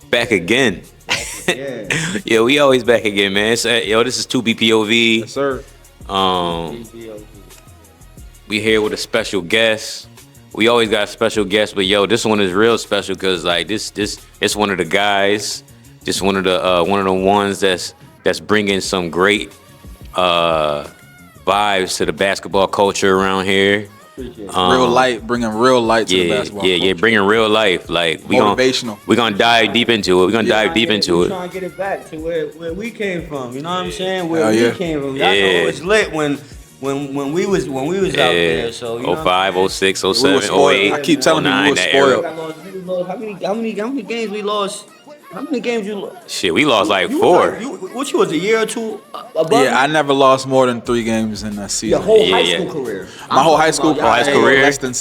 Back again. Yeah. Yeah, we always back again, man. Yo, this is 2BPOV. Yes, sir. We here with a special guest. We always got a special guest, but yo, this one is real special because like this it's one of the guys, just one of the ones that's bringing some great vibes to the basketball culture around here. Real light, bringing real light to the basketball culture. Bringing real life. Like Motivational. We're gonna dive deep into it. We're gonna dive deep into it. Trying to get it back to where we came from. You know what I'm saying? Where Hell we yeah. came from. Y'all know it was lit when we was out there. So you know 05, 06, We were 07, spoiled. 08. I keep telling you, we 09, were that spoiled. era. How many games we lost? How many games you lost? Shit, we lost like You 4. What you was a year or two above? Yeah, I never lost more than 3 games in that season. Your whole Yeah, high yeah. school career. My whole high school career. less than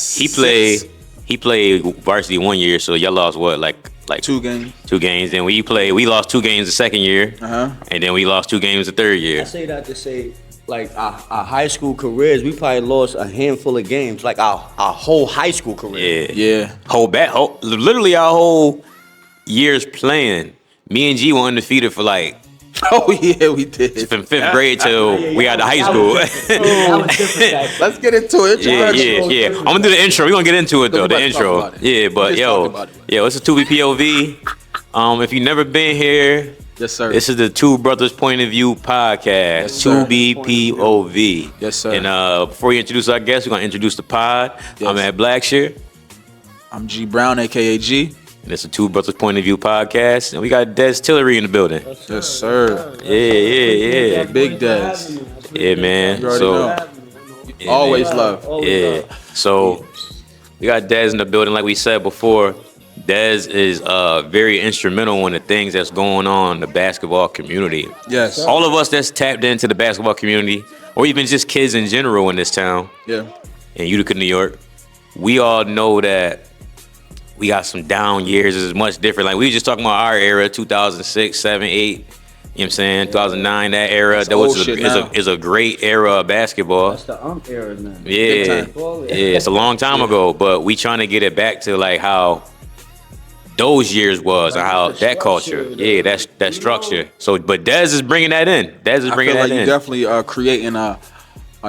He played varsity 1 year, so y'all lost what, like 2 games. 2 games. Then we lost 2 games the second year, and then we lost 2 games the third I year. say that to say, like our high school careers, we probably lost a handful of games. Like our whole high school career. Yeah, Yeah. literally our whole years playing. Me and G were undefeated for like Oh yeah, we did. from 5th grade till we got to high school. That was different. Let's get into it. Yeah. I'm gonna do the intro. We're gonna get into it though. We're The about to talk intro. about it. Yeah, but Just talk about it. it's a 2BPOV. If you've never been here, Yes, sir. this is the Two Brothers Point of View podcast. Yes, sir. 2BPOV. Yes, sir. And before you introduce our guest, we're gonna introduce the pod. Yes. I'm at Blackshear, I'm G Brown, aka G. and it's a Two Brothers Point of View podcast. And we got Dez Tillery in the building. Yes, sir. Yeah. Big Dez. Yeah, man. You already So know. yeah, Always man. love. Yeah. So we got Dez in the building. Like we said before, Dez is very instrumental in the things that's going on in the basketball community. Yes. All of us that's tapped into the basketball community, or even just kids in general in this town, Yeah. in Utica, New York, we all know that we got some down years. It's much different. Like we were just talking about our era, 2006, 7, 8. You know what I'm saying? 2009, that era. That's That was old shit now. is a great era of basketball. That's the era, man. Yeah, Big yeah, it's a long time ago, but we trying to get it back to like how those years was and how that culture, that structure. So, but Dez is bringing that in. Dez is I bringing feel that like in. you're definitely creating a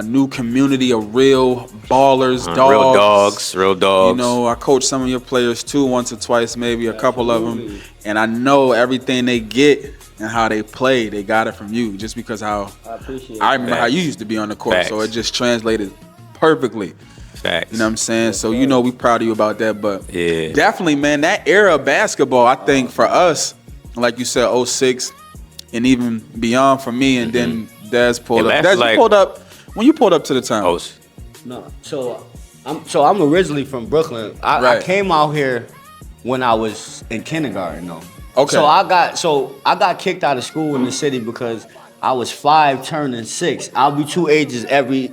new community of real ballers, dogs. Real dogs. You know, I coach some of your players too, once or twice, maybe a couple of them, and I know everything they get and how they play, they got it from you. Just because how I appreciate I remember how Facts. you used to be on the court, so Facts. it just translated perfectly. Facts. You know what I'm saying? So you know we proud of you about that, but Yeah. definitely, man, that era of basketball, I think for us, like you said, 06 and even beyond for me, and then Dez pulled It up. lasted Dez, like- you pulled up when you pulled up to the town. Oh, No, I'm originally from Brooklyn. I Right. came out here when I was in kindergarten, though. Okay. So I got kicked out of school in the city because I was 5 turning 6. I'll be 2 ages every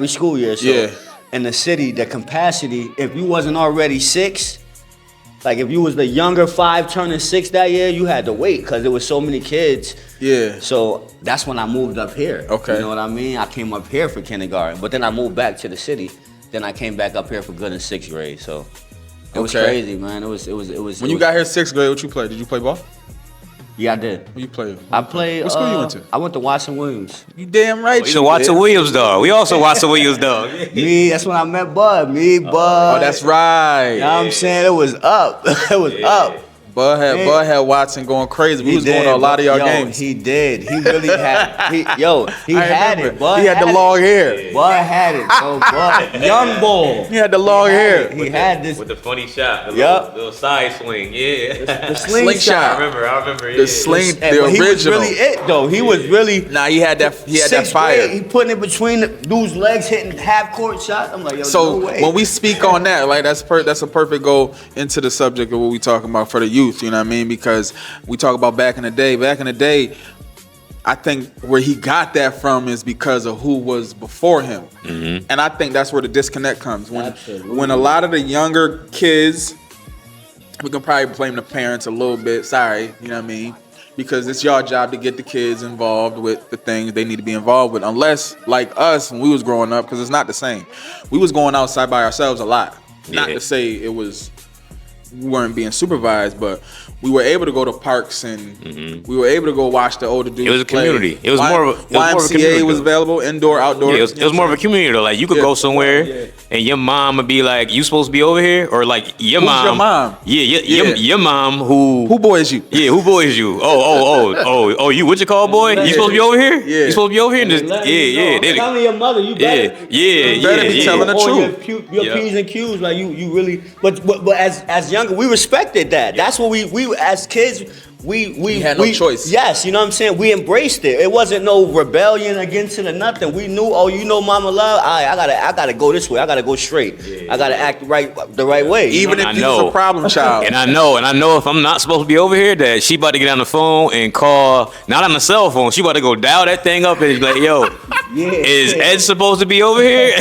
school year. So Yeah. in the city, the capacity, if you wasn't already 6, like if you was the younger 5 turning 6 that year, you had to wait because there was so many kids. Yeah. So that's when I moved up here. Okay. You know what I mean? I came up here for kindergarten, but then I moved back to the city. Then I came back up here for good in 6th grade. So it was Okay. crazy, man. It was. When you got here 6th grade, what you played? Did you play ball? Yeah, I did. What you played? I played. What school you went to? I went to Watson Williams. You damn right. he's a Watson Williams dog. We also Watson Williams dog. Me, that's when I met Bud. Me, Bud. Oh, that's right. You know what I'm saying? It was up. It was up. Bud had Watson going crazy. We was going to a lot of y'all games. He did. He really had. He I had remember. it. Bud He had the long hair. Bud had it. So Bud, young bull. He had the long hair. He had this. With the funny shot, the Yup. little side swing, yeah. The slingshot. I remember, yeah. The sling, And the but he was original. really it though. He was really. Nah, he had that Sixth fire. grade, he putting it between the dude's legs, hitting half court shot. I'm like, yo, So no way. when we speak on that, like that's a perfect go into the subject of what we talking about for the youth. You know what I mean? Because we talk about back in the day. Back in the day, I think where he got that from is because of who was before him, and I think that's where the disconnect comes when a lot of the younger kids. We can probably blame the parents a little bit. Sorry, you know what I mean? Because it's your job to get the kids involved with the things they need to be involved with. Unless, like us, when we was growing up, because it's not the same. We was going outside by ourselves a lot. Not Yeah. to say it was we weren't being supervised, but we were able to go to parks and we were able to go watch the older dudes. It was a community. Play. It was more of a YMCA was available, indoor, outdoor. Yeah, it was more of a community though. Like you could go somewhere and your mom would be like, "You supposed to be over here," or like your Who's mom. your mom? Your mom who boys you? Yeah, who boys you? Oh, you what you call boy? You supposed to be over here? Yeah. You supposed to be over here? And just, They, Telling your mother, you better. You better be telling the truth. Your P's and Q's, like you really. But as younger, we respected that. That's what we as kids. We had no choice. Yes, you know what I'm saying? We embraced it. It wasn't no rebellion against it or nothing. We knew, mama love, I gotta go this way. I gotta go straight. I gotta act the right way. Even if you was a problem child. And I know if I'm not supposed to be over here, that she about to get on the phone and call, not on the cell phone, she about to go dial that thing up and be like, yo, is Ed supposed to be over here?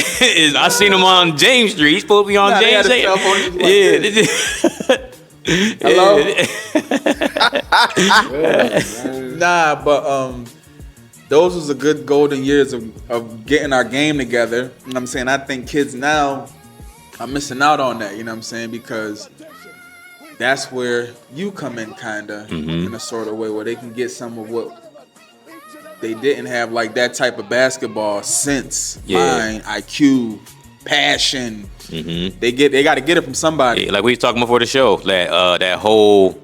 I seen him on James Street. He's supposed to be on James Street. Hello? Nah, but those was a good golden years of getting our game together. You know what I'm saying? I think kids now are missing out on that, you know what I'm saying? Because that's where you come in kinda in a sort of way where they can get some of what they didn't have, like that type of basketball sense, mind, IQ, passion. They got to get it from somebody. Like we was talking before the show, that whole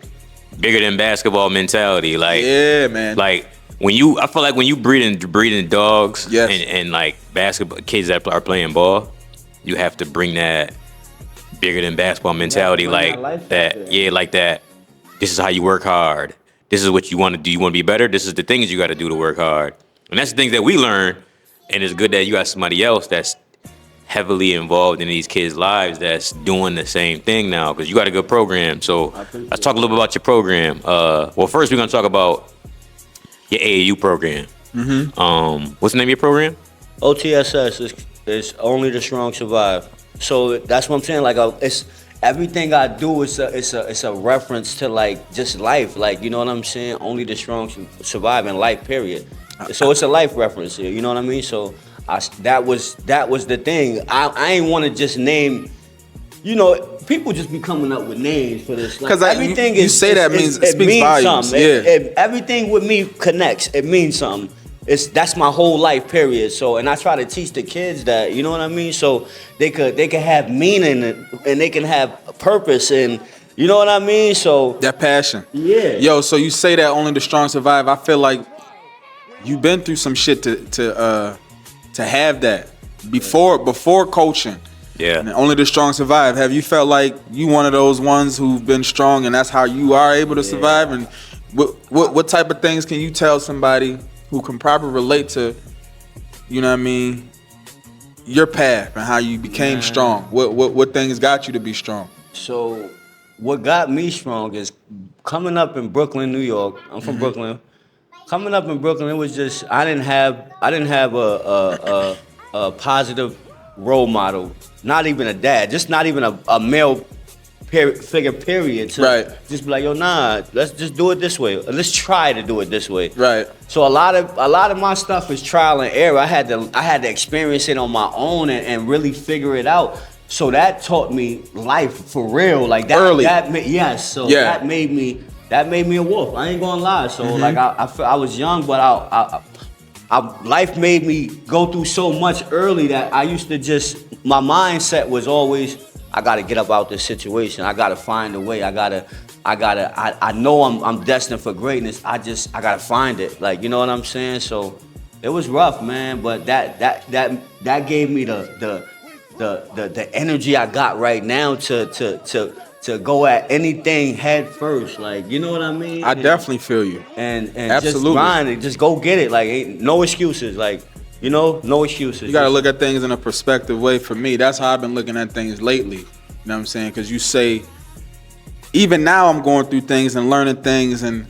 bigger than basketball mentality. Like man. Like I feel like when you breeding dogs, yes. and like basketball kids that are playing ball, you have to bring that bigger than basketball mentality, like that. Yeah, like that. This is how you work hard. This is what you want to do. You want to be better. This is the things you got to do to work hard. And that's the things that we learn. And it's good that you got somebody else that's heavily involved in these kids' lives that's doing the same thing now, because you got a good program. So let's talk a little bit about your program. Well, first we're gonna talk about your AAU program. What's the name of your program? OTSS is Only the Strong Survive. So that's what I'm saying. Like it's everything I do is a reference to like just life. Like, you know what I'm saying? Only the strong survive in life. Period. So it's a life reference here. You know what I mean? So. That was the thing. I ain't want to just name. You know, people just be coming up with names for this. Because like, everything you say that means it speaks volumes. Something. Everything with me connects. It means something. That's my whole life. Period. So, and I try to teach the kids that. You know what I mean? So they could have meaning and they can have purpose and. You know what I mean? So that passion. Yeah. Yo, so you say that only the strong survive. I feel like you've been through some shit to have that before coaching. Yeah. And only the strong survive. Have you felt like you one of those ones who've been strong and that's how you are able to survive? And what type of things can you tell somebody who can properly relate to, you know what I mean, your path and how you became strong? What things got you to be strong? So what got me strong is coming up in Brooklyn, New York. I'm from Brooklyn. Coming up in Brooklyn, it was just I didn't have a positive role model, not even a dad, just not even a male figure. Period. To just be like, yo, nah, let's just do it this way. Let's try to do it this way. Right. So a lot of my stuff is trial and error. I had to experience it on my own and really figure it out. So that taught me life for real. Like that. Early. That made me. That made me a wolf. I ain't gonna lie. So like I was young, but life made me go through so much early that I used to my mindset was always, I gotta get up out this situation. I gotta find a way. I know I'm destined for greatness. I gotta find it. Like, you know what I'm saying? So it was rough, man. But that gave me the energy I got right now to go at anything head first, like, you know what I mean? I definitely feel you. And Absolutely. Just grind and just go get it. Like, ain't no excuses. Like, you know, no excuses. You gotta look at things in a perspective way. For me, that's how I've been looking at things lately. You know what I'm saying? Because you say, even now I'm going through things and learning things, and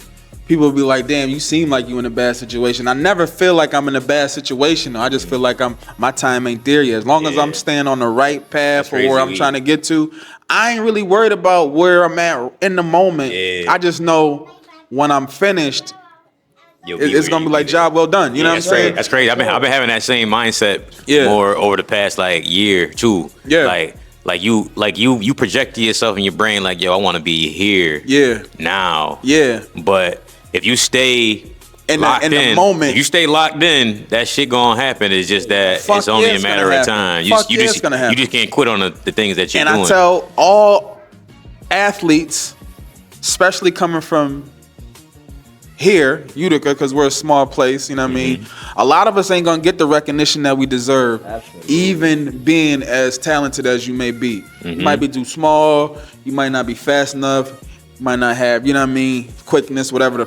people will be like, damn, you seem like you in a bad situation. I never feel like I'm in a bad situation. I just feel like my time ain't there yet. As long as I'm staying on the right path for where I'm trying to get to, I ain't really worried about where I'm at in the moment. I just know when I'm finished, it's gonna be like job well done. You know what I'm saying? That's crazy. I've been having that same mindset more over the past like year, too. Yeah. Like you project to yourself in your brain like, yo, I want to be here. Yeah. Now. Yeah. But if you stay in locked in, the moment, if you stay locked in, that shit gonna happen. It's just that Fuck it's only yeah, a it's matter gonna of happen. time. Fuck You yeah, it's gonna happen. just can't quit on the things that you're and doing. I tell all athletes, especially coming from here, Utica, because we're a small place, you know what I mean? A lot of us ain't gonna get the recognition that we deserve, even being as talented as you may be. You might be too small, you might not be fast enough, you might not have, you know what I mean, quickness, whatever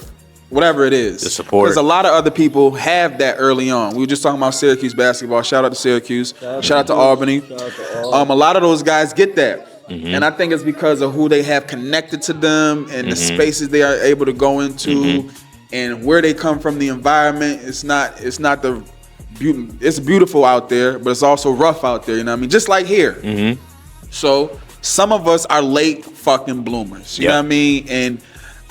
it is. The support. Because a lot of other people have that early on. We were just talking about Syracuse basketball. Shout out to Syracuse. Shout out to Albany. A lot of those guys get that. And I think it's because of who they have connected to them and the spaces they are able to go into and where they come from, the environment. It's beautiful out there, but it's also rough out there, you know what I mean? Just like here. So some of us are late fucking bloomers, you know what I mean? And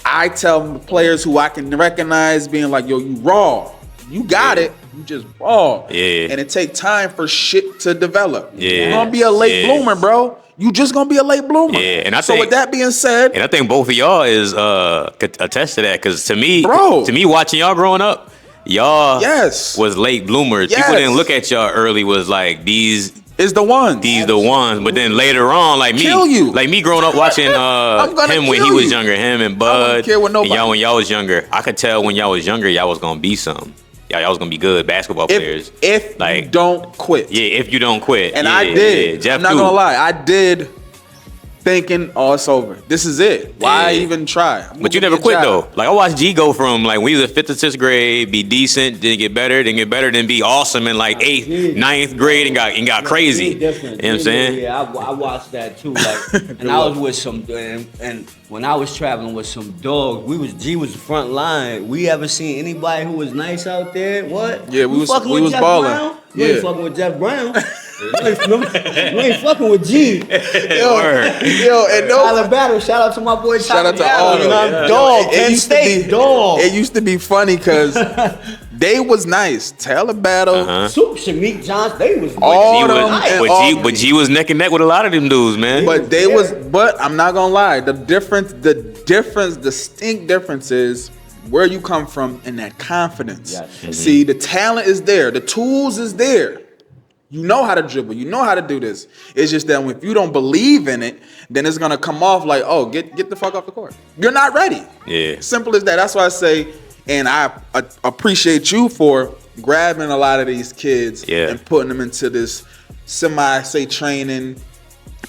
I tell players who I can recognize being like, yo, you raw. You got it. You just raw. Yeah. And it take time for shit to develop. Yeah. You're gonna be a late bloomer, bro. You just gonna be a late bloomer. Yeah, and so with that being said, and I think both of y'all is could attest to that, because to me, Bro. watching y'all growing up, y'all Yes. was late bloomers. Yes. People didn't look at y'all early was like these is the one. the ones, but then later on, like me, Kill you. like me growing up watching gonna him when he kill was you. younger, him and I Bud, wouldn't care what nobody- and y'all when y'all was younger, I could tell when y'all was younger, y'all was gonna be something. Y'all was gonna be good basketball players. If like, you don't quit. Yeah, if you don't quit. And yeah, I did. Yeah. Jeff I'm not too. gonna lie. I did thinking, oh, it's over. This is it. Why Yeah. even try? But you never quit though. Like I watched G go from like when he was in 5th to 6th grade, be decent, then get better, then be awesome in like 8th, 9th grade and got crazy. You know what I'm saying? Yeah, I watched that too. Like, and I was with some, and when I was traveling with some dogs, G was the front line. We ever seen anybody who was nice out there? What? Yeah, we You was fucking with Jeff balling. Brown? You Yeah. ain't fucking with Jeff Brown. you ain't fucking with G. Yo, and Tyler Battle, shout out to my boy. Shout out to Battle, all you know, of them. dog, It Penn used to State, be- dog. It used to be funny because they was nice. Taylor Battle, Soup, Shamik Johnson, they was all G them, was, and but, all- G, but G was neck and neck with a lot of them dudes, man. But they was, but I'm not gonna lie. The distinct difference is where you come from and that confidence. Yes. See, the talent is there, the tools is there. You know how to dribble, you know how to do this. It's just that if you don't believe in it, then it's gonna come off like, oh, get the fuck off the court. You're not ready. Yeah. Simple as that. That's why I say, and I appreciate you for grabbing a lot of these kids and putting them into this semi-say training.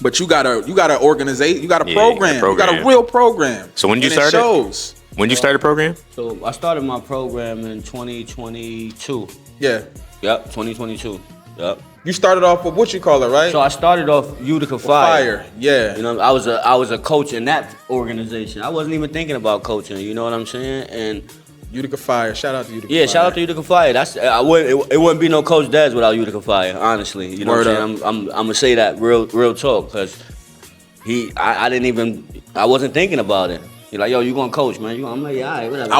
But you got a organization, you got a program, you got a real program. So when did you and start it? Shows. When did you start the program? So I started my program in 2022. Yeah. Yep, 2022. Yep. You started off with what you call it, right? So I started off Utica Fire. Yeah. You know, I was a coach in that organization. I wasn't even thinking about coaching. You know what I'm saying? And Utica Fire. Shout out to Utica yeah, Fire. shout out to Utica Fire. It wouldn't be no Coach Dez without Utica Fire. Honestly, you know what I'm saying? I'm gonna say that real talk, because I wasn't thinking about it. He's like, yo, you gonna coach, man? I'm like, yeah, all right, whatever.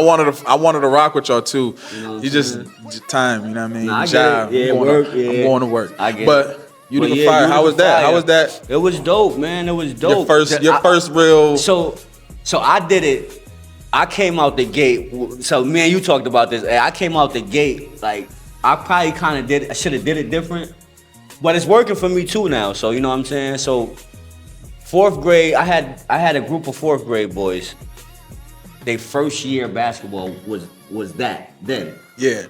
I wanted to rock with y'all too. You know what You I'm just saying? time, you know what I mean? Nah, I get Job. it. Yeah, I'm going work. to, Yeah. I'm going to work. I get but it. Utica But yeah, Fire, how Utica was that? Fire. How was that? It was dope, man. It was dope. Your first real. So I did it. I came out the gate. So me and you talked about this. I came out the gate like I probably kind of I should have did it different, but it's working for me too now. So you know what I'm saying. So 4th grade, I had a group of 4th grade boys. Their first year of basketball was that then. Yeah.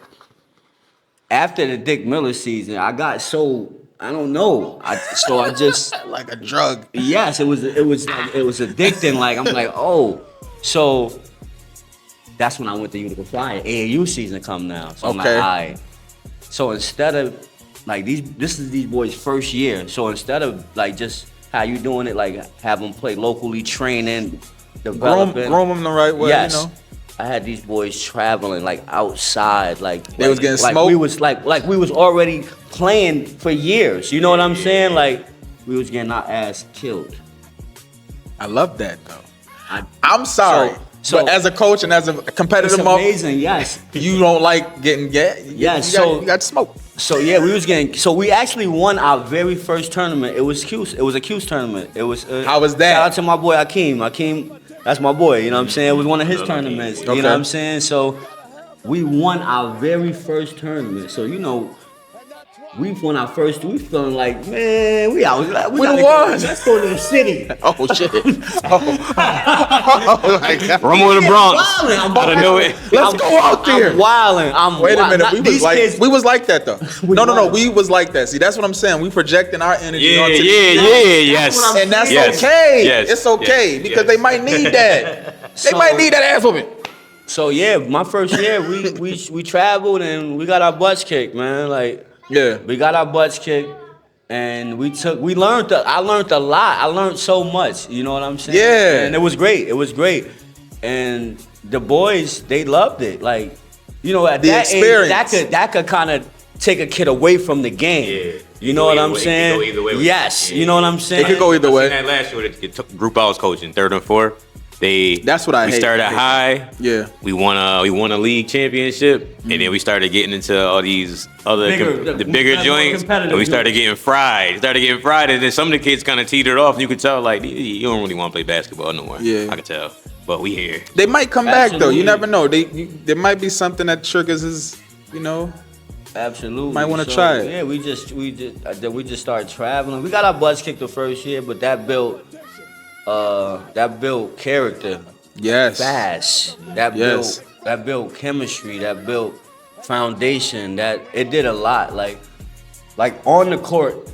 After the Dick Miller season, I got so I don't know. I just like a drug. Yes, it was addicting. Like I'm like, oh, so that's when I went to Utica Fire. AAU season come now, so I'm like, all right. So instead of like this is these boys' first year. So instead of like just how you doing it, like have them play locally, training, developing, groom them the right way. Yes. You know. I had these boys traveling like outside, like They was getting like smoked? we was like we was already playing for years. You know what I'm saying? Like we was getting our ass killed. I love that though. I'm sorry. So but as a coach and as a competitive it's amazing, yes. you don't like getting Yes, you got smoked. So yeah, we was getting. So we actually won our very first tournament. It was Q's. It was a Q's tournament. It was. How was that? Shout out to my boy Akeem. Akeem, that's my boy. You know what I'm saying? It was one of his tournaments. Okay. You know what I'm saying? So we won our very first tournament. So you know, we won our first. We feeling like, man, we out. We the gotta ones. Let's go to the city. Oh shit! Oh my God. Rumble in the Bronx. Wildin'. I'm I don't know it. Let's go out there. I'm wildin'. Wait a minute. Not, We was like that though. No. wild. We was like that. See, that's what I'm saying. We projecting our energy Yeah, onto yes. and that's Yes. okay. Yes. It's okay Yes. because Yes. they might need that. They So- might need that ass whooping. So yeah, my first year we traveled and we got our butts kicked, man. Like Yeah. we got our butts kicked and I learned a lot. I learned so much, you know what I'm saying? Yeah. And it was great. It was great. And the boys, they loved it. Like, you know, at The that experience. age, that could kind of take a kid away from the game. Yeah. You know Go what either I'm way. It saying? could go either way with Yes, it. you know what I'm saying? It could go either I way. seen that last year with the group I was coaching, 3rd and 4th. That's what I We hate. started high. Yeah. We won a league championship, and then we started getting into all these other the bigger more joints, competitive and we started joints. getting fried. And then some of the kids kind of teetered off, and you could tell like you don't really want to play basketball no more. Yeah. I could tell. But we here. They might come back though. You Absolutely. never know. There might be something that triggers his, you know. Absolutely. Might wanna try it. Yeah, we just started traveling. We got our butts kicked the first year, but that built character Yes. fast. That Yes. built chemistry. That built foundation. That it did a lot. Like on the court,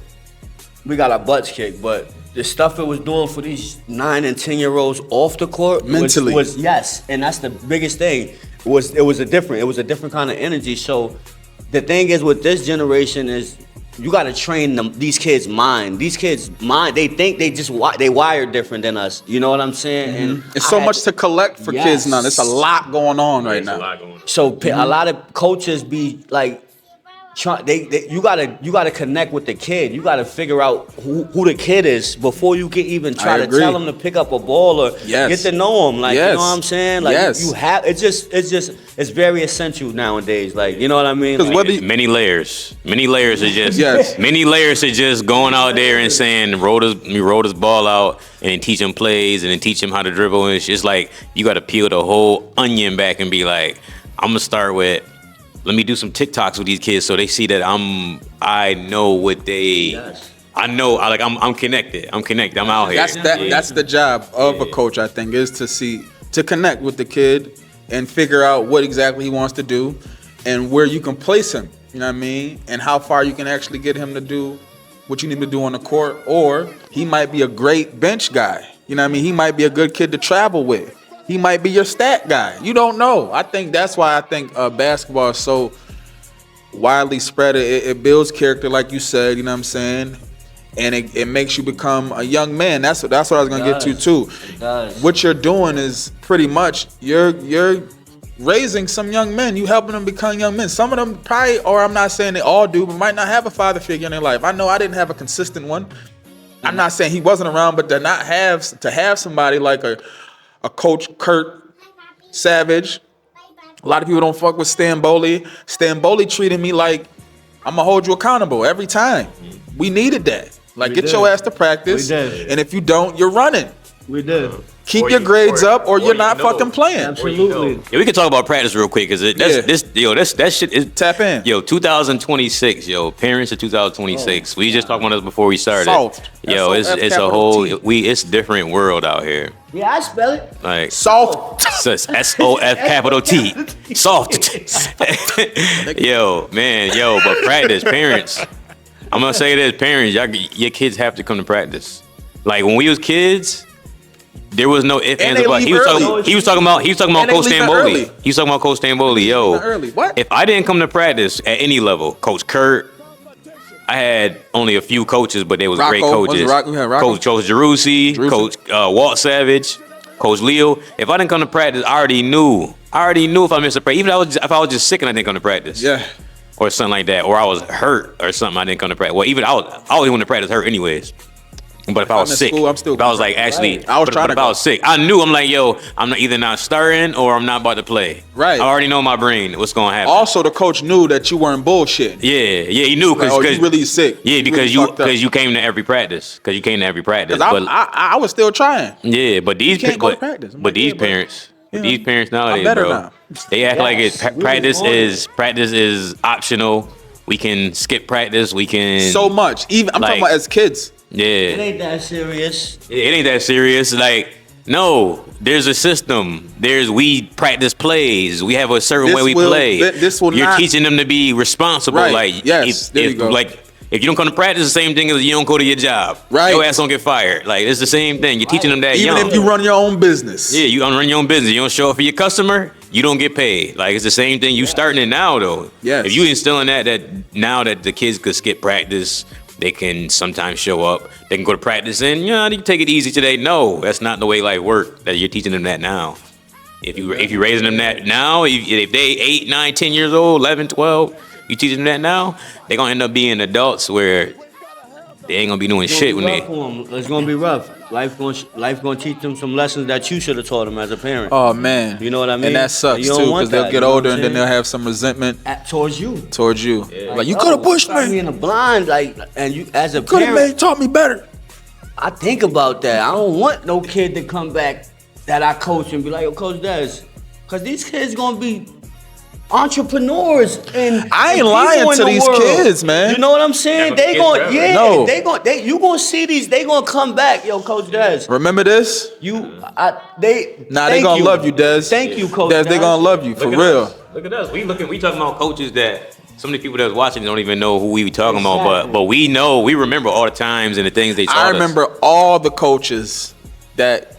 we got our butts kicked, but the stuff it was doing for these 9 and 10-year-olds off the court Mentally. was yes, and that's the biggest thing. It was a different kind of energy. So the thing is with this generation is you got to train these kids' mind. These kids' mind, they think they wired different than us. You know what I'm saying? And It's so much to collect for kids now. There's a lot going on right There's a now. lot going on. So a lot of coaches be like, you gotta connect with the kid. You gotta figure out who the kid is before you can even try I to agree. tell him to pick up a ball or Yes. get to know him. Like you Yes. know what I'm saying? Like Yes. you have it's very essential nowadays. Like you know what I mean? 'Cause Like, whether you- Many layers are just Yes. many layers are just going out there and saying roll this ball out and then teach him plays and then teach him how to dribble, and it's just like you got to peel the whole onion back and be like, I'm gonna start with, let me do some TikToks with these kids so they see that I know what they Yes. I'm connected. I'm out here. That's the job of a coach, I think, is to connect with the kid and figure out what exactly he wants to do and where you can place him, you know what I mean? And how far you can actually get him to do what you need to do on the court, or he might be a great bench guy. You know what I mean? He might be a good kid to travel with. He might be your stat guy. You don't know. I think that's why I think basketball is so widely spread. It builds character, like you said, you know what I'm saying? And it makes you become a young man. That's what I was gonna get to too. It does. What you're doing is pretty much you're raising some young men. You helping them become young men. Some of them probably, or I'm not saying they all do, but might not have a father figure in their life. I know I didn't have a consistent one. I'm not saying he wasn't around, but to have somebody like a Coach Kurt Savage. A lot of people don't fuck with Stan Boley. Stan Boley treated me like I'm gonna hold you accountable every time. We needed that. Like, We get did. your ass to practice. We did. And if you don't, you're running. We did. Keep Or your you- grades or- up, or or you're you not know. fucking playing. Absolutely. Yeah, we can talk about practice real quick because Yeah. that shit is Tap in. 2026, parents of 2026. We just talked about this before we started. Soft. Yo, That's it's a capital whole T. it's different world out here. Yeah, I spell it. Like Soft. it's SOF capital T. Soft. But practice, parents. I'm gonna say this, parents, your kids have to come to practice. Like when we was kids, there was no ifs, And ands, or they buts. leave early. He was talking about And they Coach leaving Stamboli. early. He was talking about Coach Stamboli. Yo, Leaving early. What? If I didn't come to practice at any level, Coach Kurt, I had only a few coaches, but they was great Rocco. Was it coaches. Rocco? We had Rocco? Coach Jerussi, Coach Walt Savage, Coach Leo. If I didn't come to practice, I already knew if I missed a practice. Even if I was just sick and I didn't come to practice. Yeah. Or something like that, or I was hurt or something, I didn't come to practice. Well, even I always went to practice hurt anyways. But if I was sick, school, I'm still if I was like actually, I was trying but to if I go. was sick, I knew I'm like, yo, I'm either not starting or I'm not about to play. Right. I already know in my brain what's gonna happen. Also, the coach knew that you weren't bullshit. Yeah, he knew Like, oh, you really sick. Yeah, because really fucked up. you came to every practice. Because you came to every practice. Because But I was still trying. yeah, but these can't go to practice. I'm but like, these yeah, bro. parents, Yeah. these parents nowadays, better bro, now. they act like Yes, it. we Practice was is optional. We can skip practice. We can So much. Even I'm talking Like- about as kids. It yeah. ain't that serious. It ain't that serious. Like, no, there's a system. We practice plays. We have a certain This way we will- play. this will You're not- teaching them to be responsible. Right. Like, Yes, there you go. If you don't come to practice, the same thing as you don't go to your job. Right. Your ass don't get fired. Like, it's the same thing. You're teaching them that Even young. if you run your own business. Yeah, you don't run your own business. You don't show up for your customer, you don't get paid. Like, it's the same thing. You starting it now, though. Yes. If you instilling that now that the kids could skip practice, they can sometimes show up. They can go to practice and, you can take it easy today. No, that's not the way life works. That you're teaching them that now. If you're raising them that now, if they 8, 9, 10 years old, 11, 12, you teaching them that now, they're going to end up being adults where they ain't going to be doing shit when they... It's gonna be rough. Life gonna teach them some lessons that you should have taught them as a parent. Oh man. You know what I mean? And that sucks You don't too, want because they'll that, get you know older what and I'm then they'll saying? have some resentment Towards you. towards you. Like you no, could have pushed got me me. in the blind, like, and you as a Could have parent, taught me better. I think about that. I don't want no kid to come back that I coach and be like, yo, Coach Dez, because these kids gonna be entrepreneurs and I ain't and lying people in to the these world. kids, man. You know what I'm saying? Never They kids gonna, forever. yeah, No. you gonna see these. They gonna come back, yo, Coach Dez. Remember this? They Nah, they thank gonna you. love you, Dez. Thank you, Coach Dez, they Dez. gonna love you for Look at real. us. Look at us. We talking about coaches that some of the people that's watching don't even know who we be talking about, Exactly. but we remember all the times and the things they taught I us. remember all the coaches that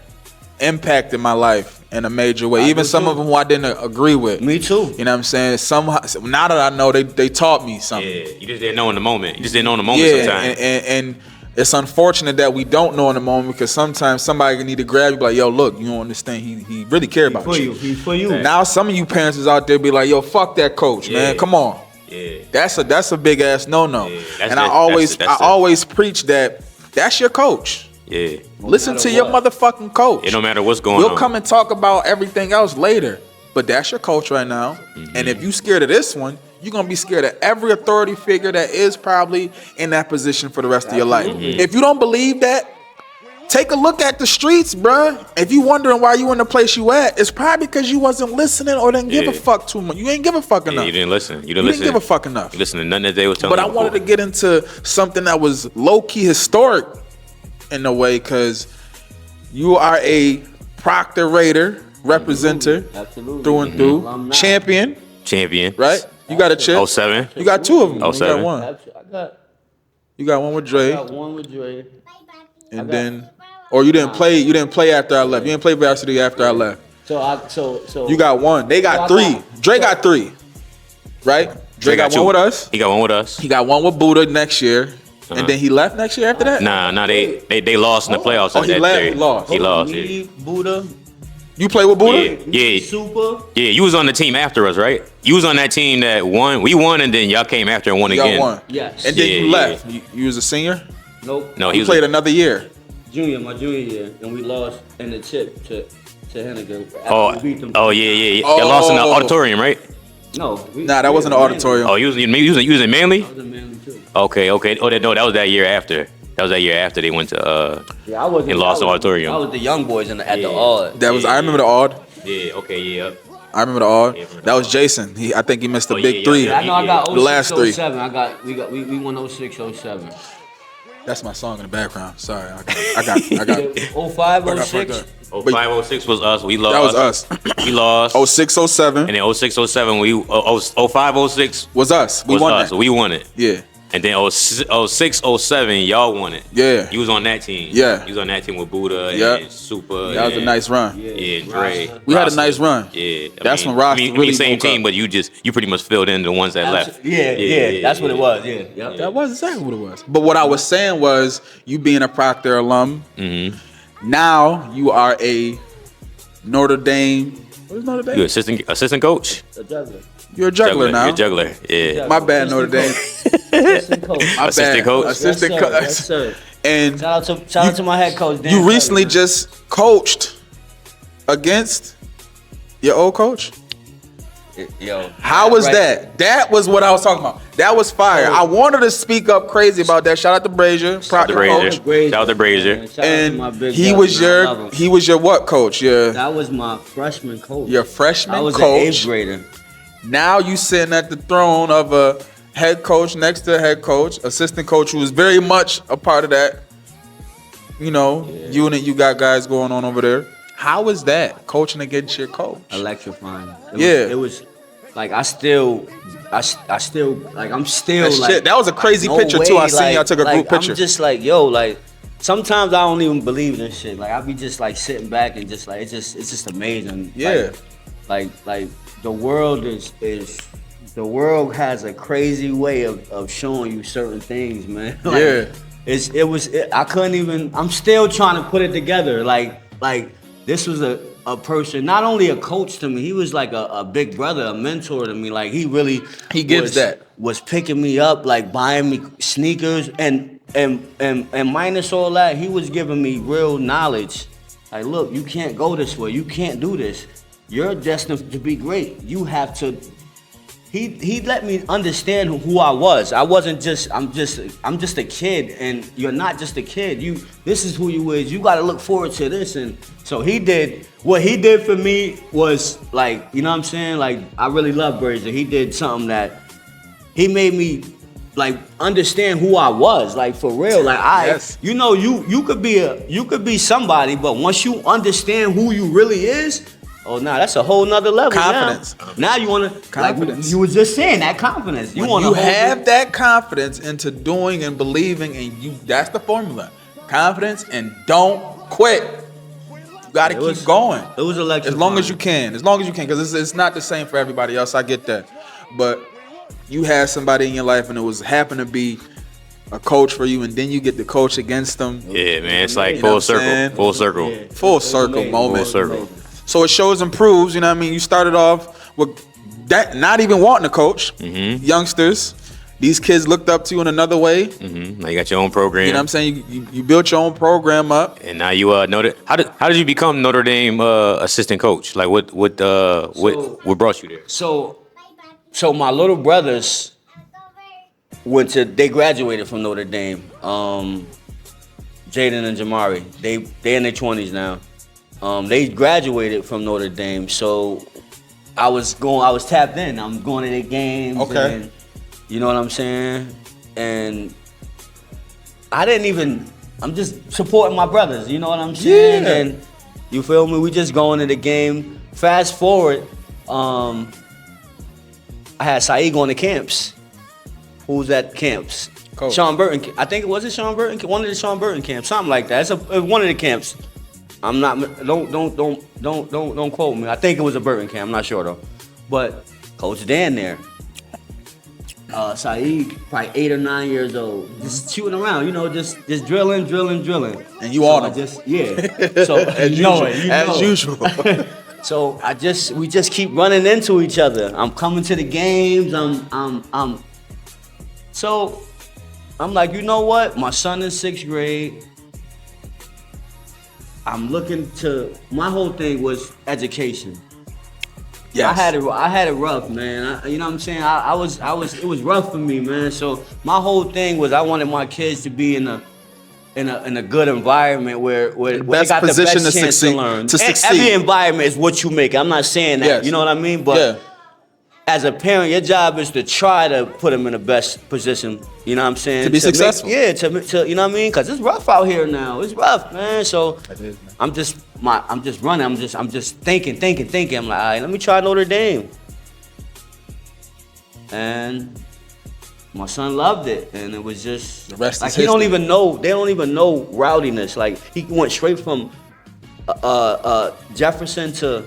impacted my life in a major way. Even do some too. of them who I didn't agree with. Me too. You know what I'm saying? Somehow, now that I know, they taught me something. Yeah, you just didn't know in the moment. You just didn't know in the moment Yeah, sometimes. and it's unfortunate that we don't know in the moment, because sometimes somebody can need to grab you, be like, yo, look, you don't understand. He really care about For you. you, he's for you. Now some of you parents is out there be like, yo, fuck that coach, man. Yeah. Come on. Yeah. That's a big ass no. Yeah, And I always preach that that's your coach. Yeah. Listen matter to your what. motherfucking coach. It no matter what's going We'll on. come and talk about everything else later, but that's your coach right now. Mm-hmm. And if you scared of this one, you're gonna be scared of every authority figure that is probably in that position for the rest of your life. If you don't believe that, take a look at the streets, bruh. If you wondering why you in the place you at, it's probably because you wasn't listening or didn't give a Yeah. fuck too much. You ain't give a fuck Yeah, enough. you didn't listen. You didn't You listen. didn't give a fuck enough. You listened to nothing that they was telling But you I wanted to before. get into something that was low-key historic in a way, because you are a Proctor Raider representer Absolutely. through and through, Alumni. champion, champion. right? You got a chip. 07. You got two of them. You 07. got one. I You got one with got Dre, one with Dre. and then, or you didn't play. You didn't play after I left. You didn't play varsity after I left. So You got one. They got three. Dre got three, right? Dre got two. one with us. He got one with us. He got one with Buddha next year, and then he left next year after that. Nah, they lost in the playoffs. Oh, he that left? year. He lost. He lost. Yeah. Me, Buddha, You play with Buddha? Yeah. Super. Yeah, you was on the team after us, right? You was on that team that won. We won, and then y'all came after and won You again. got one. Yes. And then Yeah, you yeah. left. You was a senior? Nope. No, he You was played another year. My junior year, and we lost in the chip to Hennigan. Oh, We beat them. yeah. Y'all lost in the Oh. auditorium, right? No. Nah, that wasn't an auditorium. Oh, you was in Manly? I was in Manly too. Okay. Oh, that was that year after. That was that year after they went to. Yeah, I wasn't. And lost I the was- auditorium. I was the young boys at the Yeah. odd. That was. I remember the odd. Yeah. Okay. Yeah. I remember the odd. Yeah, remember That was Jason. I think he missed the Oh, big yeah, three. yeah. I know I got The last 06, three. 07. We won 06, 07. That's my song in the background. Sorry, I got. 05, I got 06. fucked up. 05, 06 was us. We lost. That was us. We lost. 06, 07 And then 06, 07, we 05, 06 was us. We was won us. that. We won it. Yeah, And then 06, 07, y'all won it. yeah. You was on that team. Yeah. You was on that team with Buddha Yeah. and Super. That was a and- nice run. Yeah, Dre. We had a Rasta. nice run. Yeah. That's when Rasta really same woke team, up. but you pretty much filled in the ones that left. Yeah, that's what it was. Yeah, yep. That was exactly what it was. But what I was saying was, you being a Proctor alum, now you are a Notre Dame. What is Notre Dame? You assistant coach? A juggler. You're a juggler now. You're a juggler. Yeah. My bad, Notre Dame. Assistant coach. My Assistant bad. coach? Assistant Yes, sir. coach. Yes, sir. And Shout out to my head coach. Dan you recently Tillery, just coached against your old coach. Yo, How was right. that? That was what I was talking about. That was fire. I wanted to speak up crazy about that. Shout out to Brazier, Proctor Brazier. coach. Shout out to Brazier. Man. Shout out to And my big he brother, was man. I love him. he was your what coach? That was my freshman coach. Your freshman I was coach. an 8th grader. Now you sitting at the throne of a head coach next to a head coach, assistant coach who was very much a part of that, unit you got guys going on over there. How is that coaching against your coach? Electrifying. Yeah. It was like I'm still That like shit. That was a crazy no picture too. I way, seen y'all took a group picture. I'm just like, yo, like sometimes I don't even believe in shit. Like I be just like sitting back and just like it's just amazing. Yeah. Like the world the world has a crazy way of showing you certain things, man. Like, Yeah. I couldn't even. I'm still trying to put it together. Like this was a person, not only a coach to me, he was like a big brother, a mentor to me. Like he was picking me up, like buying me sneakers and minus all that, he was giving me real knowledge. Like, look, you can't go this way, you can't do this. You're destined to be great. You have to. He let me understand who I was. I'm just a kid, and you're not just a kid. This is who you is. You got to look forward to this. And so what he did for me was like, you know what I'm saying? Like, I really love Brazier. He did something that he made me like understand who I was, like for real. Like you could be somebody, but once you understand who you really is. Oh, nah, that's a whole nother level. Confidence. Now you want to, Confidence. like you were just saying, that confidence. You want to have that confidence into doing and believing, and that's the formula. Confidence and don't quit. You got to keep going. It was electrifying. As long as you can, because it's not the same for everybody else. I get that. But you had somebody in your life, and it happened to be a coach for you, and then you get to coach against them. Yeah, man, it's like full circle. Full circle. Yeah. Full circle moment. Full circle. So it shows and proves, you know what I mean? You started off with that not even wanting to coach. Mm-hmm. Youngsters, these kids looked up to you in another way. Mm-hmm. Now you got your own program. You know what I'm saying? You built your own program up. And now you Notre. How did you become Notre Dame assistant coach? Like what brought you there? So my little brothers they graduated from Notre Dame. Jaden and Jamari. They in their 20s now. They graduated from Notre Dame, so I was tapped in. I'm going to their games. Okay. And, you know what I'm saying? And I'm just supporting my brothers, you know what I'm saying? Yeah. And you feel me? We just going to the game. Fast forward, I had Saeed going to camps. Who's at camps? Coach. Sean Burton. I think it was Sean Burton. One of the Sean Burton camps, something like that. It's one of the camps. I'm not. Don't quote me. I think it was a Burton camp. I'm not sure though. But Coach Dan there. Saeed, probably 8 or 9 years old, just shooting around. You know, just drilling. And you on him. So As usual. So we just keep running into each other. I'm coming to the games. So I'm like, you know what? My son is 6th grade. I'm looking to. My whole thing was education. Yes. I had it rough, man. You know what I'm saying? It was rough for me, man. So my whole thing was I wanted my kids to be in a good environment where they got the position best to chance succeed, to learn. to succeed. Every environment is what you make. I'm not saying that. Yes. You know what I mean? But as a parent, your job is to try to put them in the best position. You know what I'm saying? To be successful. To you know what I mean? Because it's rough out here now. It's rough, man. So I'm just running. I'm just thinking. I'm like, all right, let me try Notre Dame. And my son loved it, and it was just the rest like is he don't history. even know. They don't even know rowdiness. Like he went straight from Jefferson to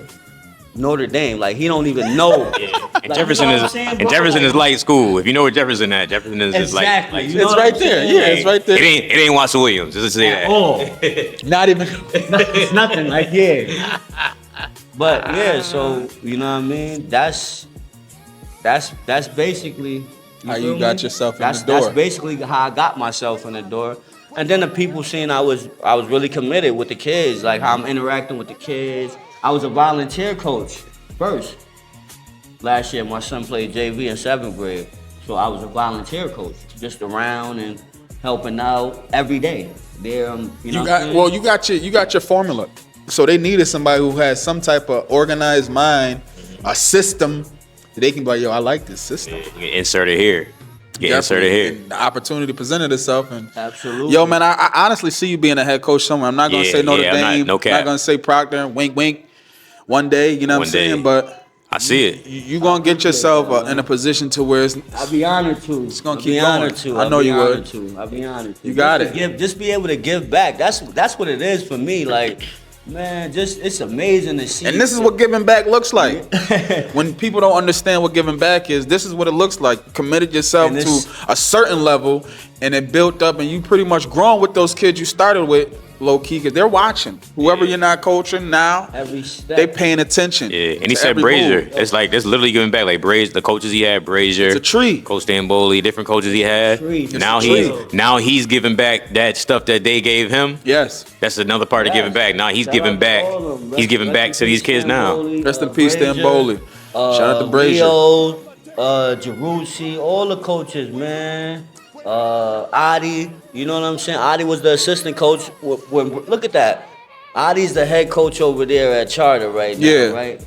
Notre Dame. Like he don't even know. And Like, Jefferson you know what I'm saying, bro? Jefferson Like- is light school. If you know where Jefferson at, Jefferson is just Exactly. like You know It's what right I'm there. saying? Yeah, it's right there. it ain't Watson Williams. Just to say that. Oh, Not even. it's nothing. Like yeah. But yeah, so you know what I mean. That's basically How feel you me? got yourself in the door. That's basically how I got myself in the door. And then the people seeing I was really committed with the kids, like how I'm interacting with the kids. I was a volunteer coach first. Last year, my son played JV in 7th grade, so I was a volunteer coach, just around and helping out every day. There, you know. You got your formula. So they needed somebody who has some type of organized mind, a system that they can be like, yo, I like this system. You can insert it here. Inserted here. And the opportunity presented itself. And Absolutely. Yo, man, I honestly see you being a head coach somewhere. I'm not gonna say Notre Dame. No cap. I'm not gonna say Proctor. Wink, wink. One day, you know what I'm saying? But I see it. You gonna get yourself in a position to where I'll be honored to. It's gonna keep going. I know you would. I'll be honored to. You got it. Just be able to give back. That's what it is for me. Like, man, it's amazing to see. And this is what giving back looks like. When people don't understand what giving back is, this is what it looks like. You committed yourself to a certain level, and it built up, and you pretty much grown with those kids you started with, low key, because they're watching. Whoever you're not coaching now, every step. they paying attention. Yeah, and he said Brazier. It's like that's literally giving back. Like Brazier, the coaches he had, Brazier, it's a tree. Coach Stamboli, different coaches he had. Now he's giving back that stuff that they gave him. Yes, that's another part of giving back. Now he's giving back. He's giving back to these kids now. Rest in peace, Stamboli. Shout out to Brazier. Jerussi, all the coaches, man. Adi, you know what I'm saying? Adi was the assistant coach. Look at that. Adi's the head coach over there at Charter right now, right?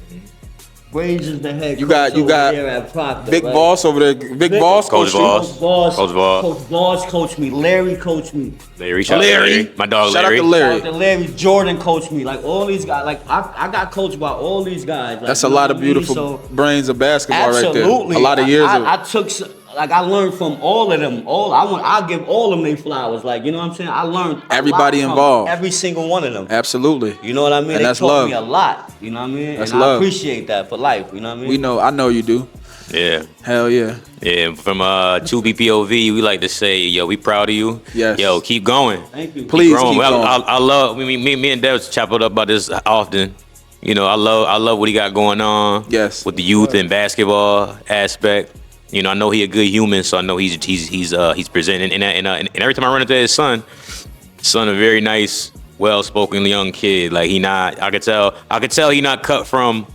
Brazier's the head coach over there at Proctor. Big Boss over there. Big Boss, Coach Boss. Coach Boss coached me. Larry coached me. Larry. My dog Shout Larry. Out to Larry. Shout out to Larry. Jordan coached me. Like all these guys. Like I got coached by all these guys. Like, that's a lot of beautiful brains of basketball right there. Absolutely. A lot of years. I learned from all of them. I'll give all of them their flowers. Like, you know what I'm saying? I learned everybody involved. Every single one of them. Absolutely. You know what I mean? And they taught me a lot. You know what I mean? That's and love. I appreciate that for life. You know what I mean? I know you do. Yeah. Hell yeah. Yeah. From 2BPOV, we like to say, yo, we proud of you. Yes. Yo, keep going. Thank you. Please keep going. I love. Me and Dez chop it up about this often. You know, I love what he got going on. Yes. With the youth and basketball aspect. You know, I know he a good human, so I know he's presenting. And every time I run into his son a very nice, well-spoken young kid. Like I could tell he not cut from.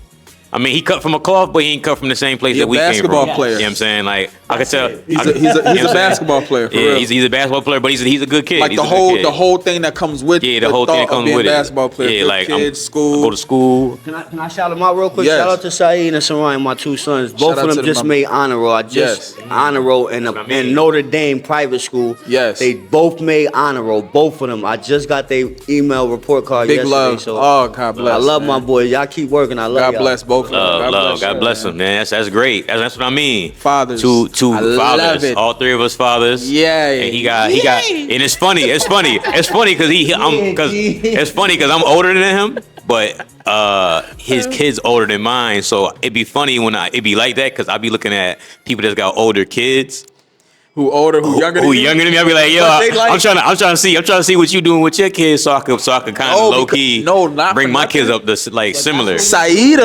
I mean, he cut from a cloth, but he ain't cut from the same place that we came from. Basketball player. You know what I'm saying? Like I could tell. He's a basketball player. For real. He's a basketball player, but he's a good kid. Like the whole thing that comes with the whole thing that comes with it. Basketball player. Yeah, like kids, school. Go to school. Can I shout them out real quick? Yes. Shout out to Saeed and Sarai, my two sons. Both of them just made honor roll. I just honor roll in Notre Dame private school. Yes. They both made honor roll. Both of them. I just got their email report card Big yesterday. love. So God bless. I love my boys. Y'all keep working. I love God bless both of them. God bless them, man. That's great. That's what I mean. Fathers. Two I fathers. love it. All three of us fathers. Yeah. And he got. And it's funny because it's funny because I'm older than him, but his kid's older than mine. So it'd be funny when it'd be like that because I'd be looking at people that's got older kids. Who younger than me? I'll be like, yo, I'm trying to see what you doing with your kids, so I can kind of low key bring my kids up to like similar. Saeed,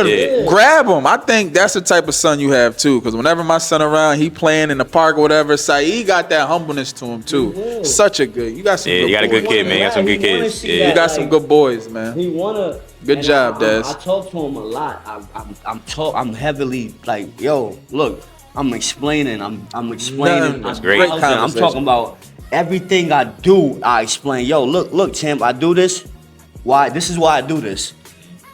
grab him. I think that's the type of son you have too. Because whenever my son around, he playing in the park or whatever. Saeed got that humbleness to him too. Mm-hmm. Such a good. You got some. Yeah, you got a good kid, man. You got some good kids. Yeah, you got some good boys, man. He wanna. Good job, Dez. I talk to him a lot. I'm heavily like, yo, look. I'm explaining. I'm explaining. That's great. I'm talking about everything I do. I explain. Yo, look, champ. I do this. Why? This is why I do this.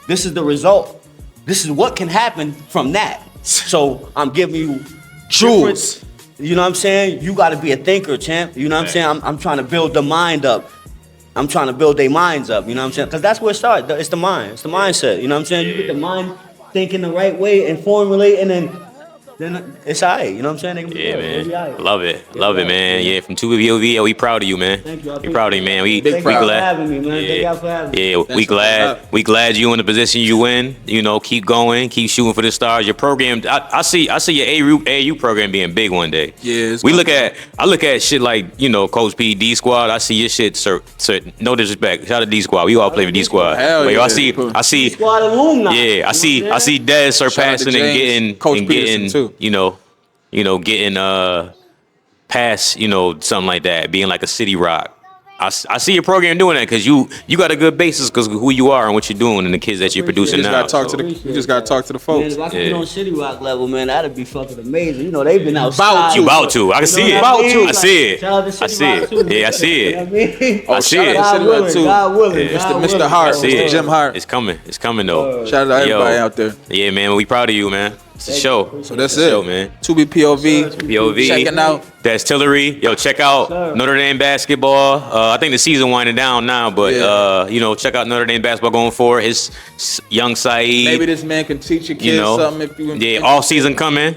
This is the result. This is what can happen from that. So I'm giving you jewels. You know what I'm saying? You got to be a thinker, champ. You know what I'm saying? I'm trying to build the mind up. I'm trying to build their minds up. You know what I'm saying? Because that's where it starts. It's the mind. It's the mindset. You know what I'm saying? You get the mind thinking the right way and formulate, and then it's all right, you know what I'm saying? Yeah, man. Right. Love it, man. Yeah, from 2BPOV, we proud of you, man. Thank you. We proud of you, man. We glad. For having me, man. Thank y'all for having me. Yeah, we glad you in the position you in. You know, keep going, keep shooting for the stars. Your program, I see your AU program being big one day. Yeah, I look at shit like, you know, Coach P, D Squad. I see your shit, sir. No disrespect. Shout out to D Squad. We all play for D Squad. Hell yeah. I see. D Squad alumni. Yeah, I see Dez surpassing and getting you know, getting past, you know, something like that, being like a City Rock. I see your program doing that because you got a good basis because of who you are and what you're doing and the kids that you're producing You just now. gotta talk to the. You just gotta talk to the folks. Man, if I could get on City Rock level, man, that'd be fucking amazing. You know, they've been outside. You about to. I can see it. I see it. Shout out to I City see Rock it. too, Yeah, I man. see You it. know what I mean? I see shout it. out to City Rock too. God willing. Mr. God Mr. willing. Hart, see Mr. it. Jim Hart. It's coming. It's coming though. Shout out to everybody out there. Yeah, man. We proud of you, man. It's a show. So that's It's a it. show, man. 2B POV. POV. Checking out. Dez Tillery. Yo, check out Sir. Notre Dame basketball. I think the season winding down now, but Yeah. you know, check out Notre Dame basketball going forward. His young Saeed. Maybe this man can teach your kids you know, something if you. yeah, all season coming.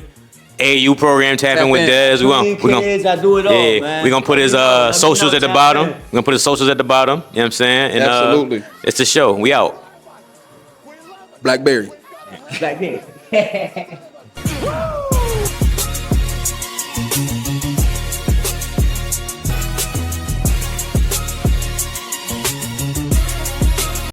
AU program tapping with in. Dez. We gonna Kids, I do it all, man. we gonna put his Let me socials know, at the tap bottom. in. We're gonna put his socials at the bottom. You know what I'm saying? And Absolutely. It's the show. We out. Blackberry. Back there.